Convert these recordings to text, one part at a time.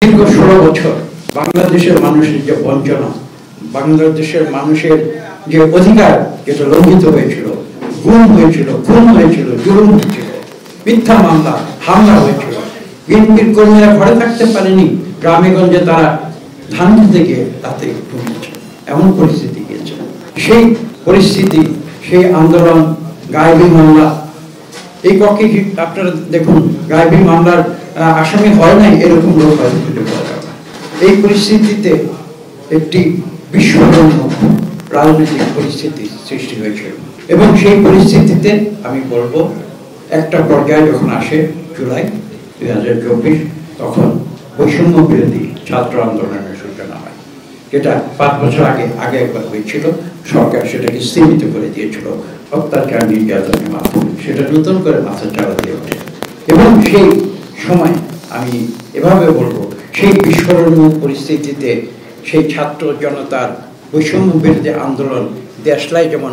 দীর্ঘ 16 বছর বাংলাদেশের মানুষের যে বঞ্চনা, বাংলাদেশের মানুষের যে অধিকার যেটা লঙ্ঘিত হয়েছিল, গুম হয়েছিল, খুন হয়েছিল, জুলুম হয়েছিল, মিথ্যা মামলা, হামলা হয়েছিল, বিএনপির কর্মীরা ঘরে থাকতে পারেনি, গ্রামে গঞ্জে তারা ধান দিতে গিয়ে তাতে ঢুকেছে, এমন পরিস্থিতি গিয়েছে। সেই পরিস্থিতি, সেই আন্দোলন, গায়েবী মামলা, এই পক্ষে আপনারা দেখুন গায়েবী মামলার আসামি হয় নাই এরকম লোক হয়তো খুঁজে পাওয়া যাবে না। এই পরিস্থিতিতে একটি বিস্ফোরণীয় রাজনৈতিক পরিস্থিতি সৃষ্টি হয়েছিল এবং সেই পরিস্থিতিতে আমি বলবো একটা পর্যায়ে যখন আসে জুলাই 2024, তখন বৈষম্য বিরোধী ছাত্র আন্দোলনের সূচনা হয়, যেটা 5 বছর আগে একবার হয়েছিল। সরকার সেটাকে সীমিত করে দিয়েছিল অত্যাচার নির্যাতনের মাধ্যমে, সেটা নতুন করে মাথা চাড়া দিয়ে ওঠে এবং সেই সময় আমি এভাবে বলবো সেই বিস্ফোরণীয় পরিস্থিতিতে সেই ছাত্র জনতার বৈষম্য বিরোধী আন্দোলন দেশলাই যেমন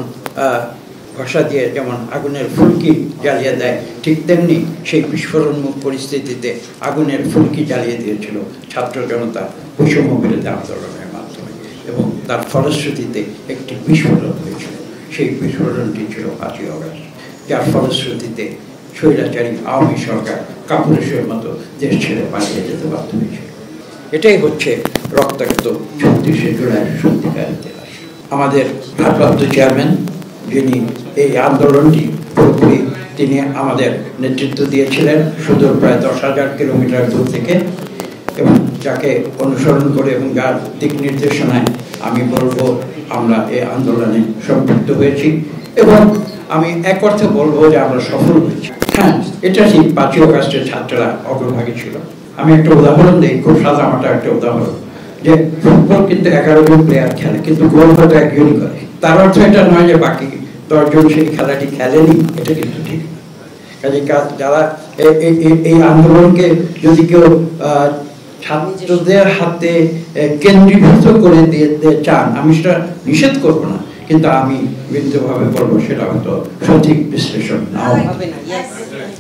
ঘষা দিয়ে যেমন আগুনের ফুলকি জ্বালিয়ে দেয়, ঠিক তেমনি সেই বিস্ফোরণমুখ পরিস্থিতিতে আগুনের ফুলকি জ্বালিয়ে দিয়েছিল ছাত্র জনতা বৈষম্য বিরোধী আন্দোলনের মাধ্যমে এবং তার ফলশ্রুতিতে একটি বিস্ফোরণ হয়েছিল। সেই বিস্ফোরণটি ছিল 5ই আগস্ট, যার ফলশ্রুতিতে স্বৈরাচারী আওয়ামী সরকার কাপুরুষের মতো দেশ ছেড়ে পালিয়ে যেতে বাধ্য হয়েছিল। এটাই হচ্ছে রক্তাক্ত 36শে জুলাই সত্যিকার ইতিহাস। আমাদের ভারপ্রাপ্ত চেয়ারম্যান যিনি এই আন্দোলনটি পুরোপুরি তিনি আমাদের নেতৃত্ব দিয়েছিলেন সুদূর প্রায় 10,000 কিলোমিটার দূর থেকে, এবং যাকে অনুসরণ করে এবং যার দিক নির্দেশনায় আমি বলবো আমরা এই আন্দোলনে সম্পৃক্ত হয়েছি এবং আমি এক অর্থে বলবো যে আমরা সফল হয়েছি। হ্যাঁ, এটা ঠিক 5ই আগস্টের ছাত্ররা অগ্রভাগী ছিল। আমি একটা উদাহরণ দিই, খুব সাদামাটা একটা উদাহরণ, যে ফুটবল কিন্তু 11 জন প্লেয়ার খেলে কিন্তু গোল হয়তো একজনই করে। তার অর্থ এটা নয় যে বাকি 10 জন সেই খেলাটি খেলেনি, এটা কিন্তু ঠিক। কাজে যারা এই আন্দোলনকে যদি কেউ ছাত্রদের হাতে কেন্দ্রীভূত করে দিতে চান, আমি সেটা নিষেধ করবো না, কিন্তু আমি বিন্দুভাবে বলবো সেটা হয়তো সঠিক বিশ্লেষণ নাও হবে না।